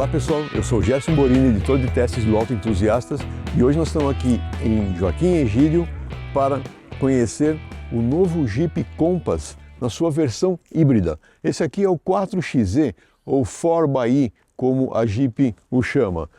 Olá pessoal, eu sou Gerson Borini, editor de testes do Auto Entusiastas, e hoje nós estamos aqui em Joaquim Egídio para conhecer o novo Jeep Compass na sua versão híbrida. Esse aqui é o 4xe, ou 4xe, como a Jeep o chama.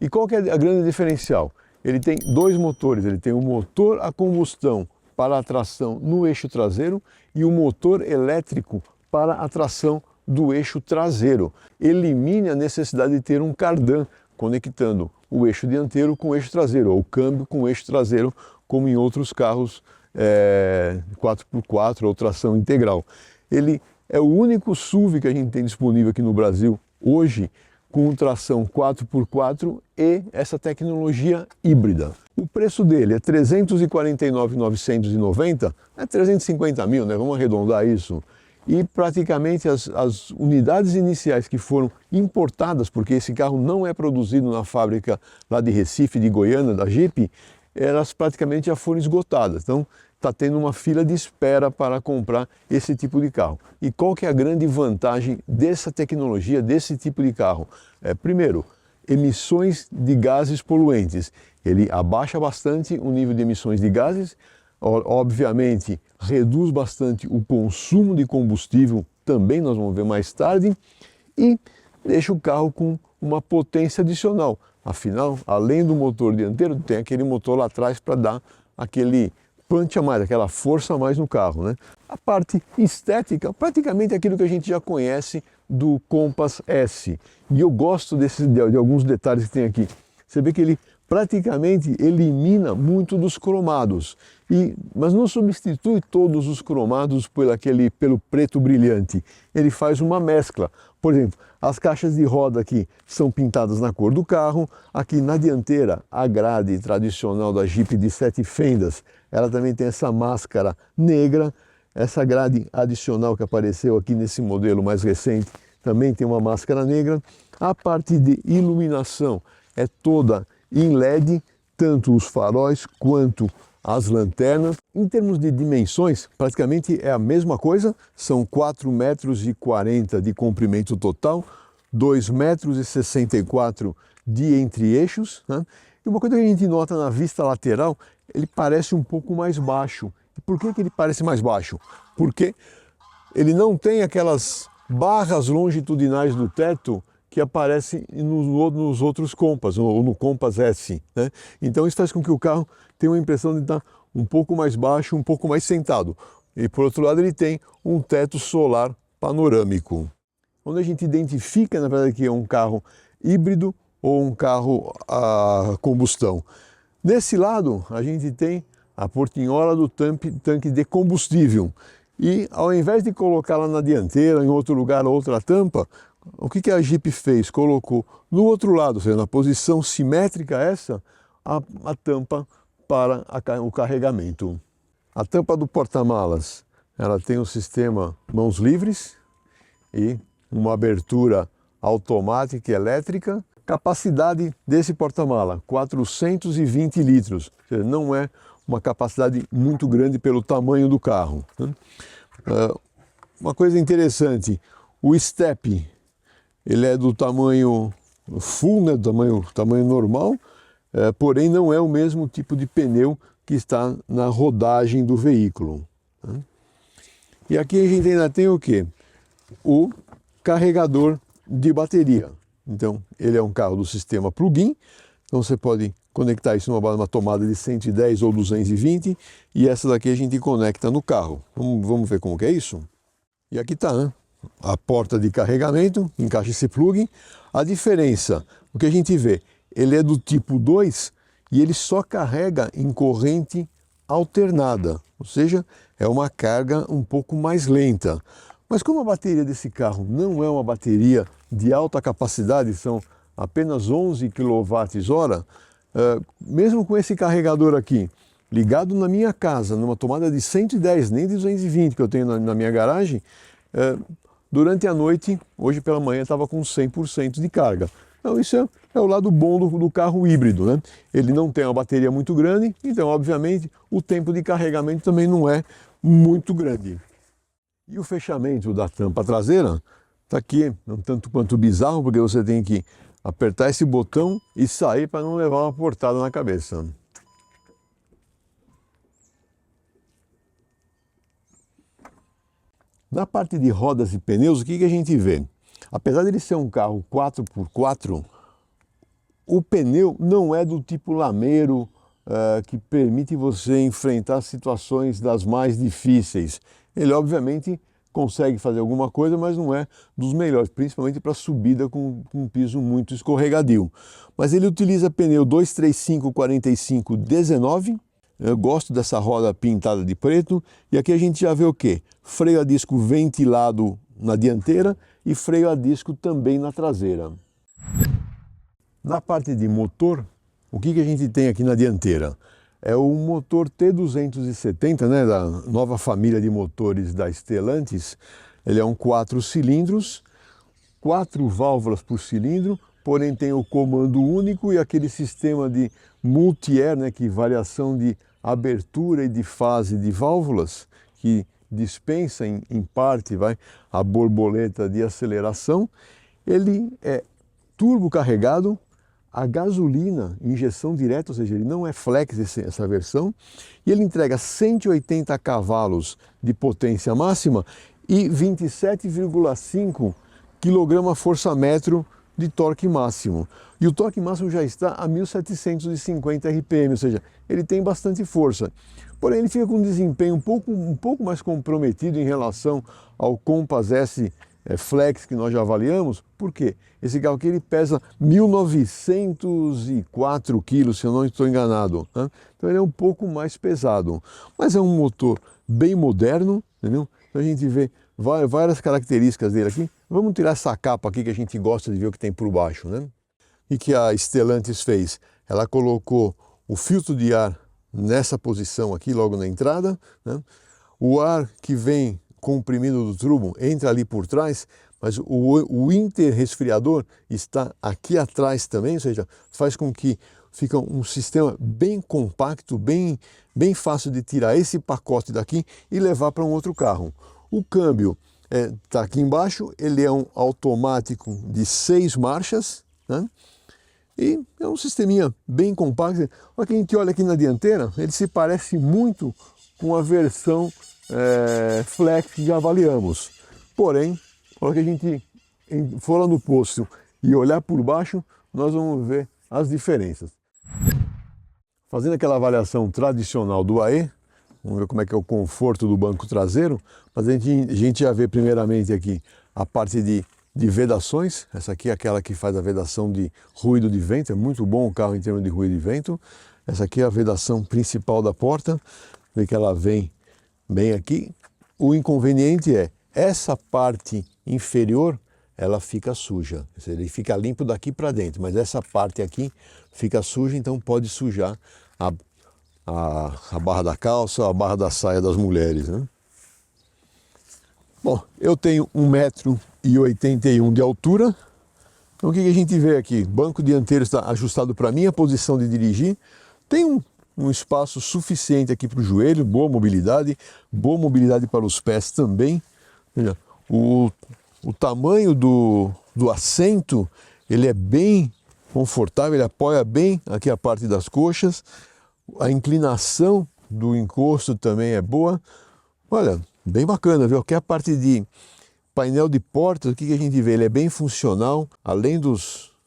E qual que é a grande diferencial? Ele tem dois motores, ele tem um motor a combustão para a tração no eixo traseiro e um motor elétrico para a tração do eixo traseiro. Elimine a necessidade de ter um cardan conectando o eixo dianteiro com o eixo traseiro, ou o câmbio com o eixo traseiro, como em outros carros 4x4 ou tração integral. Ele é o único SUV que a gente tem disponível aqui no Brasil hoje com tração 4x4 e essa tecnologia híbrida. O preço dele é R$ 349.990, é 350 mil, né? Vamos arredondar isso. E praticamente as unidades iniciais que foram importadas, porque esse carro não é produzido na fábrica lá de Recife, de Goiânia, da Jeep, elas praticamente já foram esgotadas. Então está tendo uma fila de espera para comprar esse tipo de carro. E qual que é a grande vantagem dessa tecnologia, desse tipo de carro? Primeiro, emissões de gases poluentes. Ele abaixa bastante o nível de emissões de gases, obviamente reduz bastante o consumo de combustível, também nós vamos ver mais tarde, e deixa o carro com uma potência adicional. Afinal, além do motor dianteiro, tem aquele motor lá atrás para dar aquele punch a mais, aquela força a mais no carro, né? A parte estética, praticamente aquilo que a gente já conhece do Compass S. E eu gosto de alguns detalhes que tem aqui. Você vê que ele praticamente elimina muito dos cromados, mas não substitui todos os cromados pelo preto brilhante. Ele faz uma mescla. Por exemplo, as caixas de roda aqui são pintadas na cor do carro. Aqui na dianteira, a grade tradicional da Jeep de 7 fendas, ela também tem essa máscara negra. Essa grade adicional que apareceu aqui nesse modelo mais recente também tem uma máscara negra. A parte de iluminação é toda em LED, tanto os faróis quanto as lanternas. Em termos de dimensões, praticamente é a mesma coisa, são 4,40 metros de comprimento total, 2,64 metros de entre-eixos, né? E uma coisa que a gente nota na vista lateral, ele parece um pouco mais baixo. Por que ele parece mais baixo? Porque ele não tem aquelas barras longitudinais do teto que aparece nos outros Compass, ou no Compass S, né? Então isso faz com que o carro tenha uma impressão de estar um pouco mais baixo, um pouco mais sentado. E por outro lado ele tem um teto solar panorâmico. Onde a gente identifica, na verdade, que é um carro híbrido ou um carro a combustão. Nesse lado a gente tem a portinhola do tanque de combustível. E ao invés de colocá-la na dianteira, em outro lugar, outra tampa, o que a Jeep fez? Colocou no outro lado, ou seja, na posição simétrica essa, a tampa para o carregamento. A tampa do porta-malas, ela tem um sistema mãos livres e uma abertura automática e elétrica. Capacidade desse porta-mala, 420 litros, ou seja, não é uma capacidade muito grande pelo tamanho do carro, né? Uma coisa interessante, o step, ele é do tamanho full, né, do tamanho normal, porém não é o mesmo tipo de pneu que está na rodagem do veículo, né? E aqui a gente ainda tem o quê? O carregador de bateria. Então, ele é um carro do sistema plug-in, então você pode conectar isso numa tomada de 110 ou 220, e essa daqui a gente conecta no carro. Vamos ver como que é isso? E aqui está, né? A porta de carregamento, encaixa esse plug. A diferença, o que a gente vê, ele é do tipo 2 e ele só carrega em corrente alternada, ou seja, é uma carga um pouco mais lenta. Mas como a bateria desse carro não é uma bateria de alta capacidade, são apenas 11 kWh, mesmo com esse carregador aqui, ligado na minha casa, numa tomada de 110, nem de 220 que eu tenho na minha garagem, durante a noite, hoje pela manhã, estava com 100% de carga. Então isso é o lado bom do carro híbrido, né? Ele não tem uma bateria muito grande, então obviamente o tempo de carregamento também não é muito grande. E o fechamento da tampa traseira está aqui, um tanto quanto bizarro, porque você tem que apertar esse botão e sair para não levar uma portada na cabeça. Na parte de rodas e pneus, o que a gente vê? Apesar de ele ser um carro 4x4, o pneu não é do tipo lameiro, que permite você enfrentar situações das mais difíceis. Ele obviamente consegue fazer alguma coisa, mas não é dos melhores, principalmente para subida com um piso muito escorregadio. Mas ele utiliza pneu 235/45/19. Eu gosto dessa roda pintada de preto. E aqui a gente já vê o quê? Freio a disco ventilado na dianteira e freio a disco também na traseira. Na parte de motor, o que a gente tem aqui na dianteira? É o motor T270, né, da nova família de motores da Stellantis. Ele é um 4 cilindros, 4 válvulas por cilindro, porém tem o comando único e aquele sistema de multi-air, né, que variação de abertura e de fase de válvulas, que dispensa em parte a borboleta de aceleração. Ele é turbo carregado, a gasolina, injeção direta, ou seja, ele não é flex essa versão, e ele entrega 180 cavalos de potência máxima e 27,5 kgfm de torque máximo. E o torque máximo já está a 1750 RPM, ou seja, ele tem bastante força. Porém, ele fica com um desempenho um pouco mais comprometido em relação ao Compass S Flex que nós já avaliamos. Por quê? Esse carro aqui ele pesa 1.904 quilos, se eu não estou enganado, né? Então ele é um pouco mais pesado, mas é um motor bem moderno, entendeu? Então a gente vê várias características dele aqui. Vamos tirar essa capa aqui que a gente gosta de ver o que tem por baixo, né? E que a Stellantis fez? Ela colocou o filtro de ar nessa posição aqui, logo na entrada, né? O ar que vem comprimido do turbo entra ali por trás, mas o interresfriador está aqui atrás também, ou seja, faz com que fica um sistema bem compacto, bem fácil de tirar esse pacote daqui e levar para um outro carro. O câmbio está aqui embaixo, ele é um automático de 6 marchas, né? E é um sisteminha bem compacto. Olha que a gente olha aqui na dianteira, ele se parece muito com a versão Flex que já avaliamos. Porém, na hora que a gente for lá no posto e olhar por baixo, nós vamos ver as diferenças. Fazendo aquela avaliação tradicional do AE, vamos ver como é que é o conforto do banco traseiro, mas a gente já vê primeiramente aqui a parte de vedações. Essa aqui é aquela que faz a vedação de ruído de vento, é muito bom o carro em termos de ruído de vento. Essa aqui é a vedação principal da porta, vê que ela vem bem aqui. O inconveniente é essa parte inferior, ela fica suja, ele fica limpo daqui para dentro, mas essa parte aqui fica suja, então pode sujar a barra da calça, a barra da saia das mulheres, né? Bom, eu tenho 1,81 m de altura, então o que a gente vê aqui? Banco dianteiro está ajustado para a minha posição de dirigir, tem um espaço suficiente aqui para o joelho, boa mobilidade para os pés também. Veja, o tamanho do assento, ele é bem confortável, ele apoia bem aqui a parte das coxas, a inclinação do encosto também é boa. Olha, bem bacana, viu? Aqui a parte de painel de portas, o que a gente vê? Ele é bem funcional, além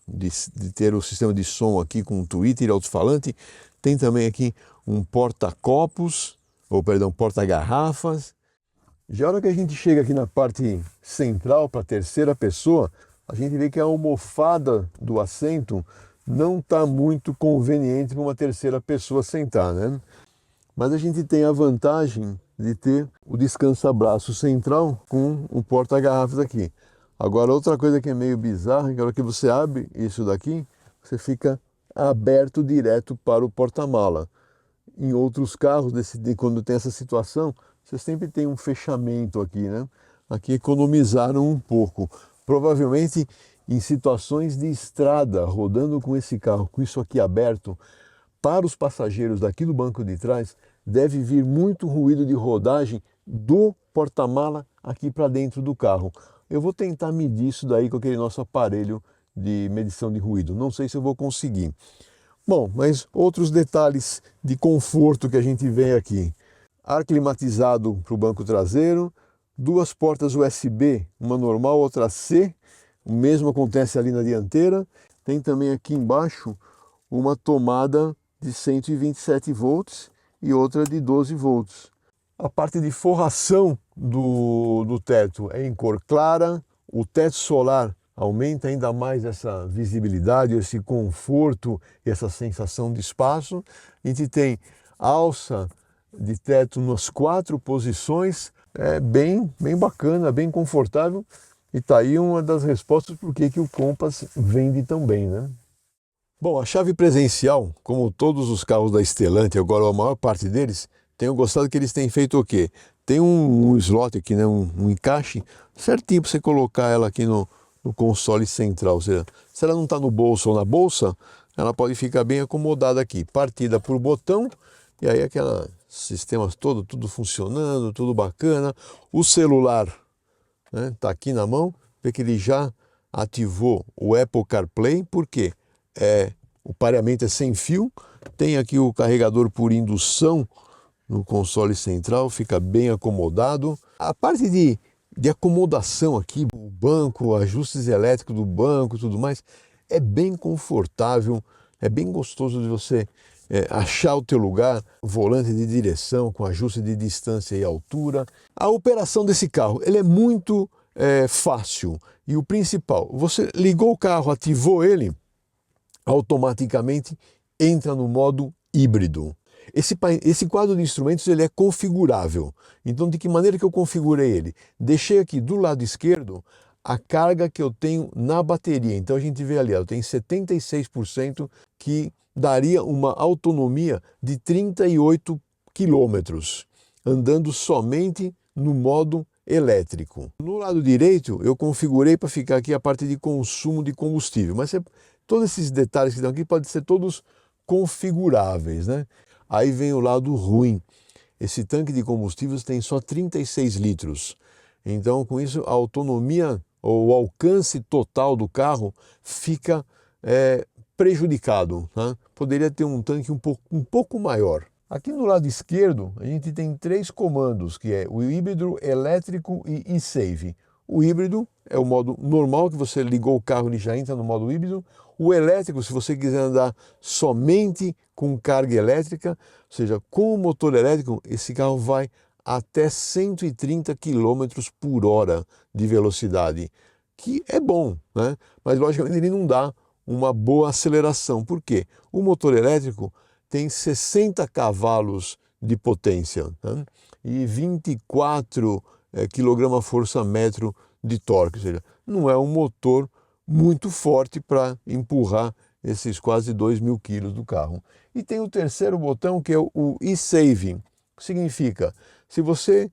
de ter o sistema de som aqui com Twitter e alto-falante, tem também aqui um porta-copos, porta-garrafas. Já a hora que a gente chega aqui na parte central, para a terceira pessoa, a gente vê que a almofada do assento não está muito conveniente para uma terceira pessoa sentar, né? Mas a gente tem a vantagem de ter o descansa-braço central com o porta-garrafas aqui. Agora, outra coisa que é meio bizarra, é que a hora que você abre isso daqui, você fica aberto direto para o porta-mala. Em outros carros, quando tem essa situação, você sempre tem um fechamento aqui, né? Aqui economizaram um pouco. Provavelmente em situações de estrada, rodando com esse carro, com isso aqui aberto, para os passageiros daqui do banco de trás, deve vir muito ruído de rodagem do porta-mala aqui para dentro do carro. Eu vou tentar medir isso daí com aquele nosso aparelho de medição de ruído. Não sei se eu vou conseguir. Bom, mas outros detalhes de conforto que a gente vê aqui. Ar climatizado para o banco traseiro, duas portas USB, uma normal, outra C. O mesmo acontece ali na dianteira. Tem também aqui embaixo uma tomada de 127 volts e outra de 12 volts. A parte de forração do teto é em cor clara. O teto solar aumenta ainda mais essa visibilidade, esse conforto e essa sensação de espaço. A gente tem alça de teto nas 4 posições, é bem bacana, bem confortável. E está aí uma das respostas por que o Compass vende tão bem, né? Bom, a chave presencial, como todos os carros da Stellantis, agora a maior parte deles, tenho gostado que eles têm feito o quê? Tem um slot aqui, né? um encaixe certinho para você colocar ela aqui no console central. Ou seja, se ela não está no bolso ou na bolsa, ela pode ficar bem acomodada aqui. Partida por botão, e aí aquele sistema todo, tudo funcionando, tudo bacana. O celular tá aqui na mão, vê que ele já ativou o Apple CarPlay, porque o pareamento é sem fio, tem aqui o carregador por indução no console central, fica bem acomodado. A parte de acomodação aqui, o banco, ajustes elétricos do banco, tudo mais, é bem confortável, é bem gostoso de você achar o teu lugar, volante de direção com ajuste de distância e altura. A operação desse carro, ele é muito fácil, e o principal, você ligou o carro, ativou ele, automaticamente entra no modo híbrido. Esse quadro de instrumentos ele é configurável. Então, de que maneira que eu configurei ele? Deixei aqui do lado esquerdo a carga que eu tenho na bateria. Então, a gente vê ali, eu tenho 76%, que daria uma autonomia de 38 quilômetros, andando somente no modo elétrico. No lado direito, eu configurei para ficar aqui a parte de consumo de combustível. Mas todos esses detalhes que estão aqui podem ser todos configuráveis, né? Aí vem o lado ruim. Esse tanque de combustíveis tem só 36 litros. Então, com isso, a autonomia ou o alcance total do carro fica prejudicado, né? Poderia ter um tanque um pouco maior. Aqui no lado esquerdo, a gente tem 3 comandos, que é o híbrido, elétrico e e-save. O híbrido é o modo normal, que você ligou o carro, ele já entra no modo híbrido. O elétrico, se você quiser andar somente com carga elétrica, ou seja, com o motor elétrico, esse carro vai até 130 km por hora de velocidade, que é bom, né? Mas logicamente ele não dá uma boa aceleração. Por quê? O motor elétrico tem 60 cavalos de potência, né? E 24 kgfm de torque, ou seja, não é um motor muito forte para empurrar esses quase 2.000 quilos do carro. E tem o terceiro botão, que é o e-save. Significa, se você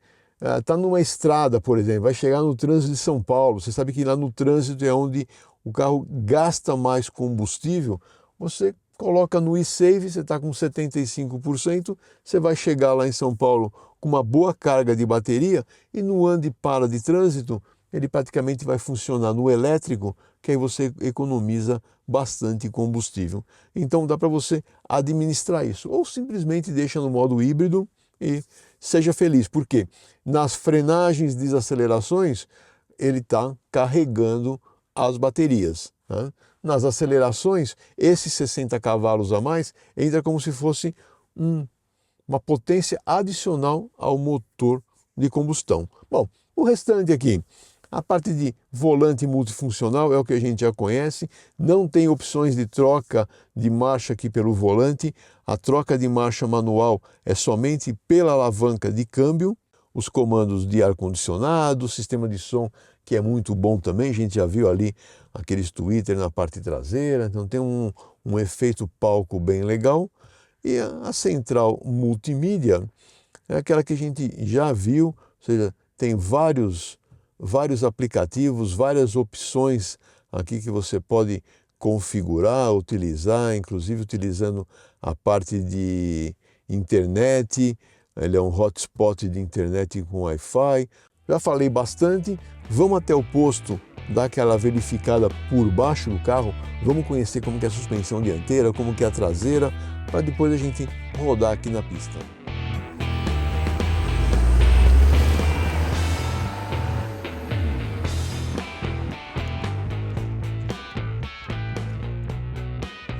está numa estrada, por exemplo, vai chegar no trânsito de São Paulo, você sabe que lá no trânsito é onde o carro gasta mais combustível, você coloca no e-save, você está com 75%, você vai chegar lá em São Paulo com uma boa carga de bateria, e no ande e para de trânsito, ele praticamente vai funcionar no elétrico, que aí você economiza bastante combustível. Então dá para você administrar isso, ou simplesmente deixa no modo híbrido e seja feliz, porque nas frenagens, desacelerações, ele está carregando as baterias, né? Nas acelerações, esses 60 cavalos a mais entra como se fosse uma potência adicional ao motor de combustão. Bom, o restante aqui, a parte de volante multifuncional é o que a gente já conhece, não tem opções de troca de marcha aqui pelo volante, a troca de marcha manual é somente pela alavanca de câmbio, os comandos de ar-condicionado, sistema de som que é muito bom também, a gente já viu ali aqueles tweeter na parte traseira, então tem um efeito palco bem legal. E a central multimídia é aquela que a gente já viu, ou seja, tem vários aplicativos, várias opções aqui que você pode configurar, utilizar, inclusive utilizando a parte de internet. Ele é um hotspot de internet com Wi-Fi. Já falei bastante, vamos até o posto, dar aquela verificada por baixo do carro, vamos conhecer como que é a suspensão dianteira, como que é a traseira, para depois a gente rodar aqui na pista.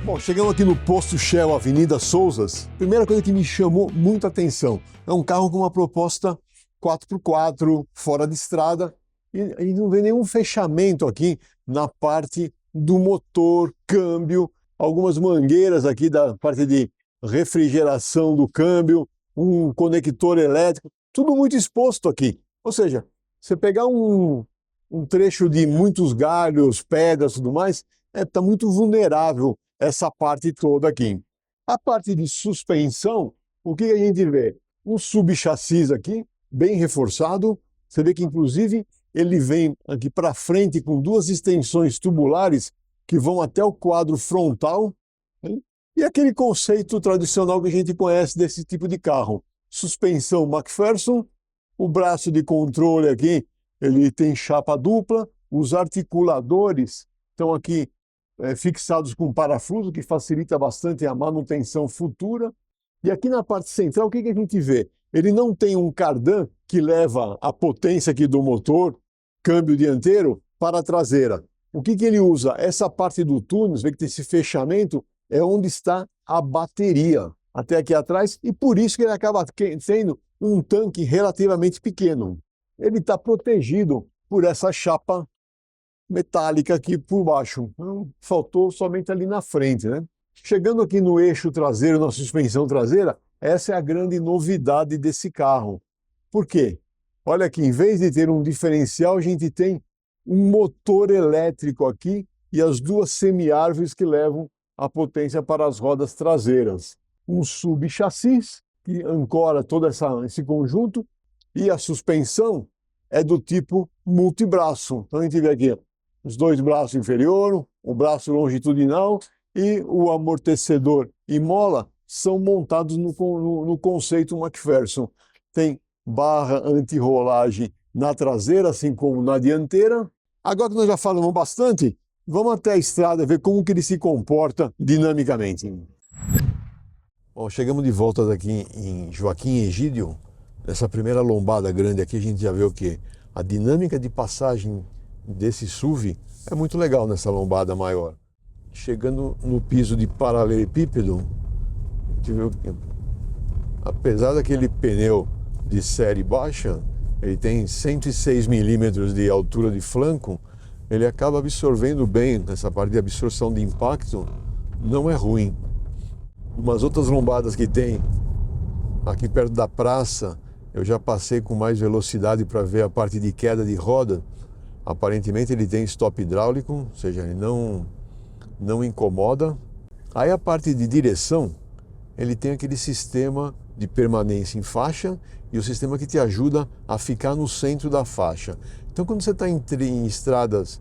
Bom, chegamos aqui no posto Shell Avenida Souzas. Primeira coisa que me chamou muita atenção, é um carro com uma proposta 4x4, fora de estrada, e a gente não vê nenhum fechamento aqui na parte do motor, câmbio, algumas mangueiras aqui da parte de refrigeração do câmbio, um conector elétrico, tudo muito exposto aqui. Ou seja, você pegar um trecho de muitos galhos, pedras e tudo mais, está muito vulnerável essa parte toda aqui. A parte de suspensão, o que a gente vê? Um subchassis aqui, bem reforçado. Você vê que, inclusive, ele vem aqui para frente com duas extensões tubulares que vão até o quadro frontal. Hein? E aquele conceito tradicional que a gente conhece desse tipo de carro. Suspensão McPherson, o braço de controle aqui, ele tem chapa dupla, os articuladores estão aqui fixados com parafuso, que facilita bastante a manutenção futura. E aqui na parte central, o que a gente vê? Ele não tem um cardan que leva a potência aqui do motor, câmbio dianteiro, para a traseira. O que ele usa? Essa parte do túnel, vê que tem esse fechamento, é onde está a bateria, até aqui atrás, e por isso que ele acaba sendo um tanque relativamente pequeno. Ele está protegido por essa chapa metálica aqui por baixo. Então, faltou somente ali na frente, né? Chegando aqui no eixo traseiro, na suspensão traseira, essa é a grande novidade desse carro. Por quê? Olha aqui, em vez de ter um diferencial, a gente tem um motor elétrico aqui e as duas semi-árvores que levam a potência para as rodas traseiras. Um subchassis que ancora todo esse conjunto e a suspensão é do tipo multibraço. Então a gente vê aqui os dois braços inferiores, o braço longitudinal e o amortecedor e mola são montados no conceito McPherson. Tem barra anti-rolagem na traseira, assim como na dianteira. Agora que nós já falamos bastante, vamos até a estrada ver como que ele se comporta dinamicamente. Bom, chegamos de volta daqui em Joaquim Egídio. Nessa primeira lombada grande aqui a gente já vê o quê? A dinâmica de passagem desse SUV é muito legal nessa lombada maior. Chegando no piso de paralelepípedo, apesar daquele pneu de série baixa, ele tem 106 milímetros de altura de flanco, ele acaba absorvendo bem, essa parte de absorção de impacto não é ruim. Umas outras lombadas que tem aqui perto da praça, eu já passei com mais velocidade para ver a parte de queda de roda. Aparentemente ele tem stop hidráulico, ou seja, ele não incomoda. Aí a parte de direção, ele tem aquele sistema de permanência em faixa e o sistema que te ajuda a ficar no centro da faixa. Então quando você está em estradas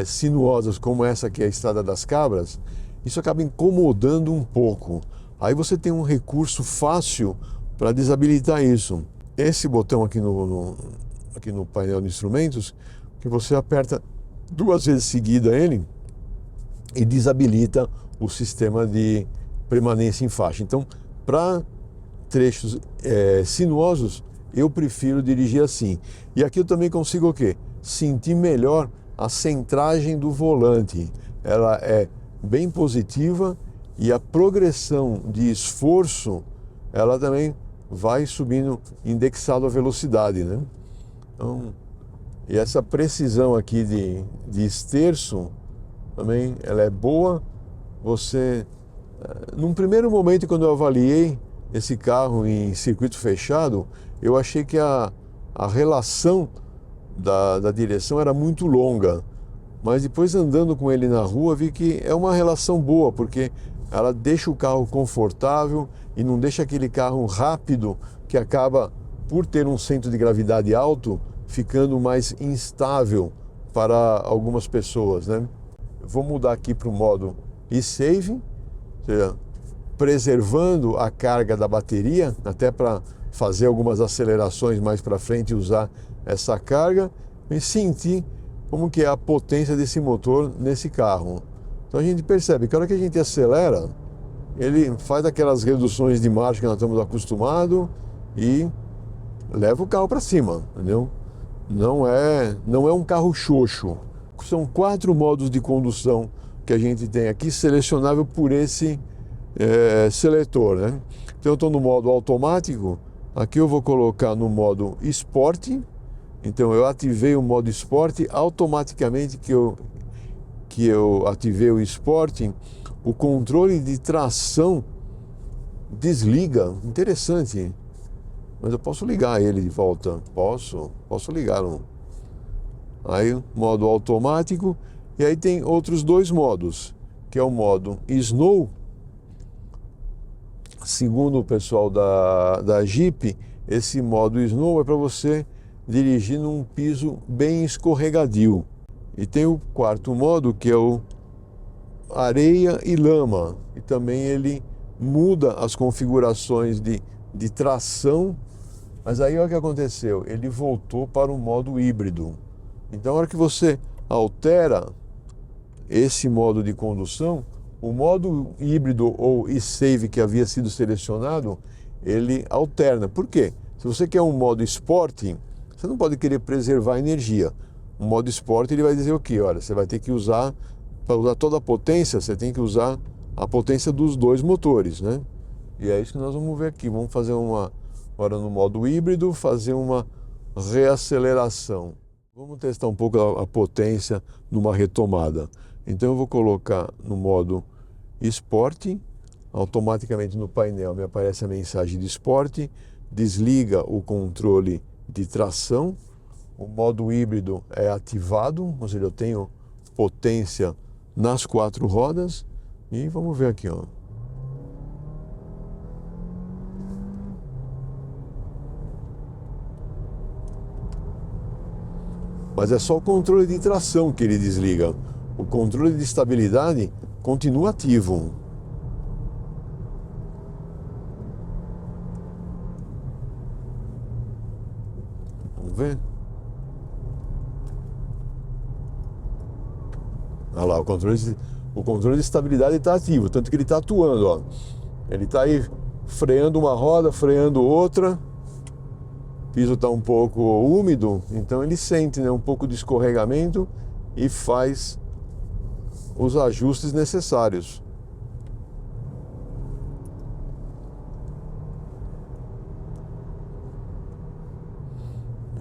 sinuosas como essa que é a Estrada das Cabras, isso acaba incomodando um pouco. Aí você tem um recurso fácil para desabilitar isso. Esse botão aqui no painel de instrumentos, que você aperta duas vezes seguida ele e desabilita o sistema de permanência em faixa. Então, para trechos sinuosos, eu prefiro dirigir assim. E aqui eu também consigo o quê? Sentir melhor a centragem do volante. Ela é bem positiva e a progressão de esforço, ela também vai subindo indexado a velocidade, né? Então, e essa precisão aqui de esterço também, ela é boa. Você, num primeiro momento, quando eu avaliei esse carro em circuito fechado, eu achei que a relação da direção era muito longa, mas depois andando com ele na rua vi que é uma relação boa, porque ela deixa o carro confortável e não deixa aquele carro rápido que acaba, por ter um centro de gravidade alto, ficando mais instável para algumas pessoas, né? Eu vou mudar aqui para o modo e-save, ou seja, preservando a carga da bateria, até para fazer algumas acelerações mais para frente e usar essa carga e sentir como que é a potência desse motor nesse carro. Então a gente percebe que a hora que a gente acelera, ele faz aquelas reduções de marcha que nós estamos acostumados e leva o carro para cima, entendeu? Não é um carro xoxo. São 4 modos de condução que a gente tem aqui, selecionável por esse seletor, né? Então eu estou no modo automático, aqui eu vou colocar no modo esporte, então eu ativei o modo esporte, automaticamente que eu ativei o esporte, o controle de tração desliga, interessante, mas eu posso ligar ele de volta, posso ligá-lo. Aí modo automático, e aí tem outros 2 modos, que é o modo Snow. Segundo o pessoal da Jeep, esse modo Snow é para você dirigir num piso bem escorregadio. E tem o 4º modo, que é o areia e lama, e também ele muda as configurações de tração, mas aí olha o que aconteceu, ele voltou para o modo híbrido. Então, na hora que você altera esse modo de condução, o modo híbrido ou e-save que havia sido selecionado, ele alterna. Por quê? Se você quer um modo esporte, você não pode querer preservar energia. O modo esporte ele vai dizer o quê? Olha, você vai ter que usar, para usar toda a potência, você tem que usar a potência dos 2 motores, né? E é isso que nós vamos ver aqui. Vamos fazer agora no modo híbrido, fazer uma reaceleração. Vamos testar um pouco a potência numa retomada. Então eu vou colocar no modo esporte, automaticamente no painel me aparece a mensagem de esporte, desliga o controle de tração, o modo híbrido é ativado, ou seja, eu tenho potência nas 4 rodas e vamos ver aqui, ó. Mas é só o controle de tração que ele desliga. O controle de estabilidade continua ativo. Vamos ver? Olha lá, o controle de estabilidade está ativo, tanto que ele está atuando, ó. Ele está aí freando uma roda, freando outra. O piso está um pouco úmido, então ele sente, né, um pouco de escorregamento e faz os ajustes necessários.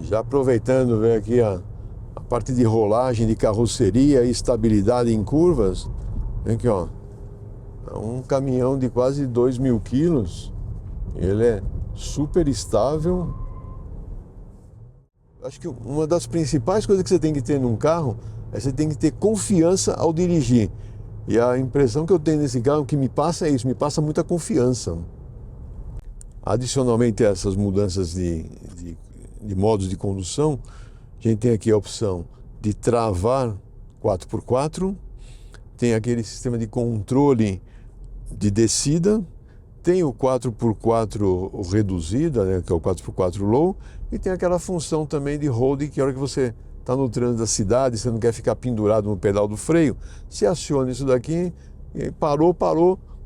Já aproveitando, ver aqui a parte de rolagem, de carroceria e estabilidade em curvas. Vem aqui, ó. É um caminhão de quase 2.000 quilos. Ele é super estável. Acho que uma das principais coisas que você tem que ter num carro é você tem que ter confiança ao dirigir. E a impressão que eu tenho nesse carro que me passa é isso, me passa muita confiança. Adicionalmente a essas mudanças de modos de condução, a gente tem aqui a opção de travar 4x4, tem aquele sistema de controle de descida, tem o 4x4 reduzida, né, que é o 4x4 low, e tem aquela função também de hold, que a hora que você está no trânsito da cidade, você não quer ficar pendurado no pedal do freio, você aciona isso daqui, e parou,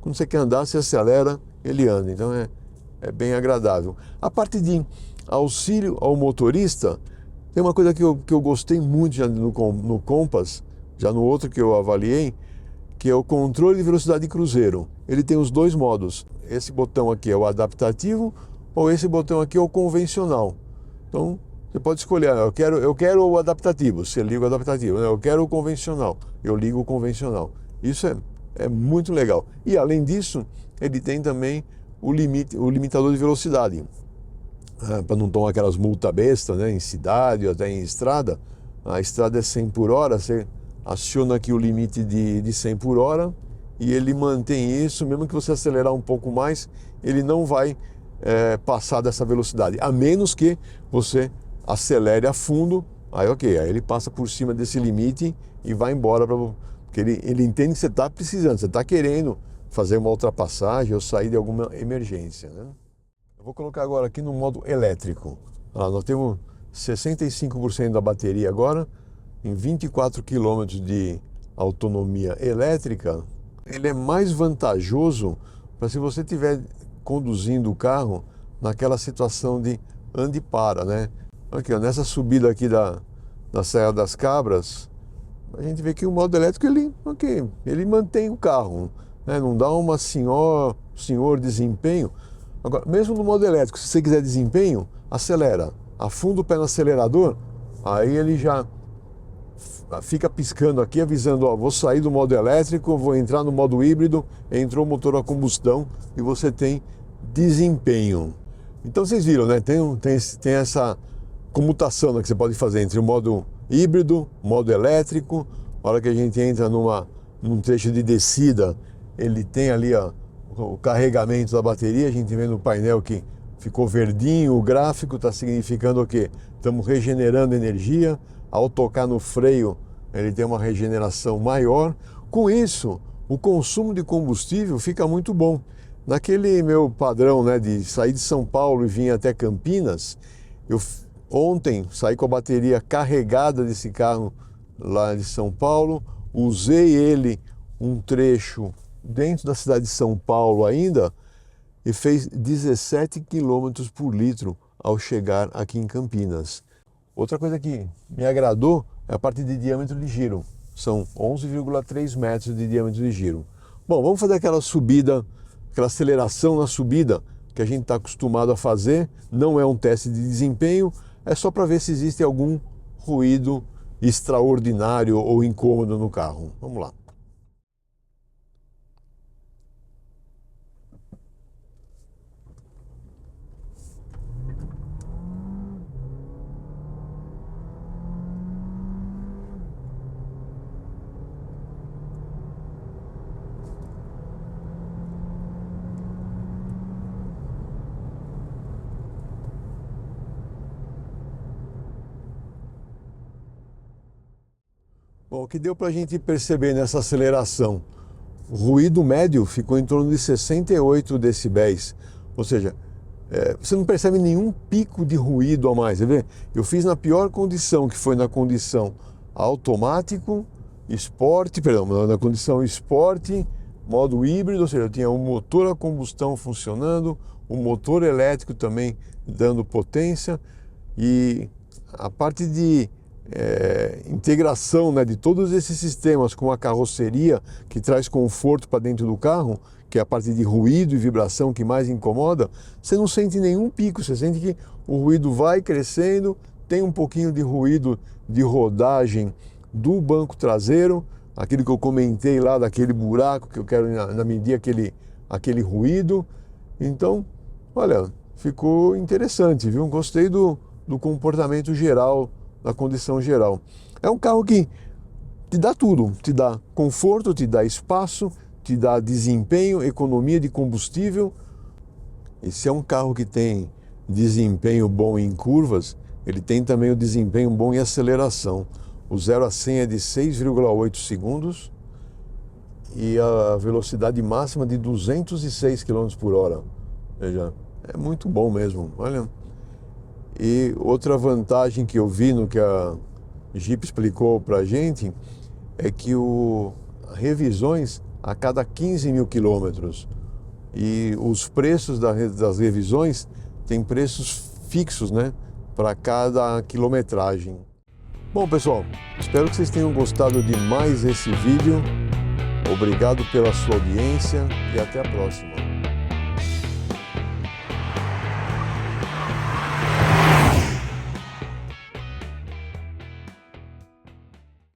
quando você quer andar, você acelera, ele anda. Então é bem agradável. A parte de auxílio ao motorista, tem uma coisa que eu gostei muito já no Compass, já no outro que eu avaliei, que é o controle de velocidade de cruzeiro. Ele tem os 2 modos. Esse botão aqui é o adaptativo, ou esse botão aqui é o convencional. Então, você pode escolher, eu quero o adaptativo, você liga o adaptativo. Eu quero o convencional, eu ligo o convencional. Isso é muito legal. E além disso, ele tem também o limitador de velocidade. Para não tomar aquelas multas bestas, né, em cidade ou até em estrada. A estrada é 100 por hora, você aciona aqui o limite de 100 por hora e ele mantém isso, mesmo que você acelerar um pouco mais, ele não vai passar dessa velocidade, a menos que você acelere a fundo, aí ok, aí ele passa por cima desse limite e vai embora, porque ele entende que você está precisando, você está querendo fazer uma ultrapassagem ou sair de alguma emergência, né? Vou colocar agora aqui no modo elétrico. Nós temos 65% da bateria agora, em 24 km de autonomia elétrica. Ele é mais vantajoso para se você estiver conduzindo o carro naquela situação de ande e para, né? Aqui, ó, nessa subida aqui da Serra das Cabras, a gente vê que o modo elétrico ele mantém o carro, né? Não dá uma senhor desempenho. Agora, mesmo no modo elétrico, se você quiser desempenho, acelera, afunda o pé no acelerador, aí ele já fica piscando aqui, avisando, ó, vou sair do modo elétrico, vou entrar no modo híbrido, entrou o motor a combustão e você tem desempenho. Então vocês viram, né? Tem essa comutação, né, que você pode fazer entre o modo híbrido, modo elétrico. A hora que a gente entra num trecho de descida, ele tem ali, ó, o carregamento da bateria. A gente vê no painel que ficou verdinho, o gráfico está significando o quê? Estamos regenerando energia. Ao tocar no freio, ele tem uma regeneração maior. Com isso, o consumo de combustível fica muito bom. Naquele meu padrão, né, de sair de São Paulo e vir até Campinas, eu ontem saí com a bateria carregada desse carro lá de São Paulo, usei ele um trecho dentro da cidade de São Paulo ainda e fez 17 km por litro ao chegar aqui em Campinas. Outra coisa que me agradou é a parte de diâmetro de giro. São 11,3 metros de diâmetro de giro. Bom, vamos fazer aquela subida, aquela aceleração na subida que a gente está acostumado a fazer. Não é um teste de desempenho, é só para ver se existe algum ruído extraordinário ou incômodo no carro. Vamos lá. Bom, o que deu para a gente perceber nessa aceleração? O ruído médio ficou em torno de 68 decibéis, ou seja, você não percebe nenhum pico de ruído a mais. Você vê? Eu fiz na pior condição, que foi na condição automático, na condição esporte, modo híbrido, ou seja, eu tinha um motor a combustão funcionando, um motor elétrico também dando potência, e a parte de integração, né, de todos esses sistemas com a carroceria que traz conforto para dentro do carro, que é a parte de ruído e vibração que mais incomoda, você não sente nenhum pico, você sente que o ruído vai crescendo, tem um pouquinho de ruído de rodagem do banco traseiro, aquilo que eu comentei lá daquele buraco que eu quero medir aquele ruído. Então, olha, ficou interessante, viu? Gostei do comportamento geral, da condição geral. É um carro que te dá tudo, te dá conforto, te dá espaço, te dá desempenho, economia de combustível. E se é um carro que tem desempenho bom em curvas, ele tem também o desempenho bom em aceleração. O 0 a 100 é de 6,8 segundos e a velocidade máxima de 206 km por hora. Veja, é muito bom mesmo, olha. E outra vantagem que eu vi no que a Jeep explicou para a gente é que revisões a cada 15 mil quilômetros. E os preços das revisões têm preços fixos, né, para cada quilometragem. Bom, pessoal, espero que vocês tenham gostado de mais esse vídeo. Obrigado pela sua audiência e até a próxima.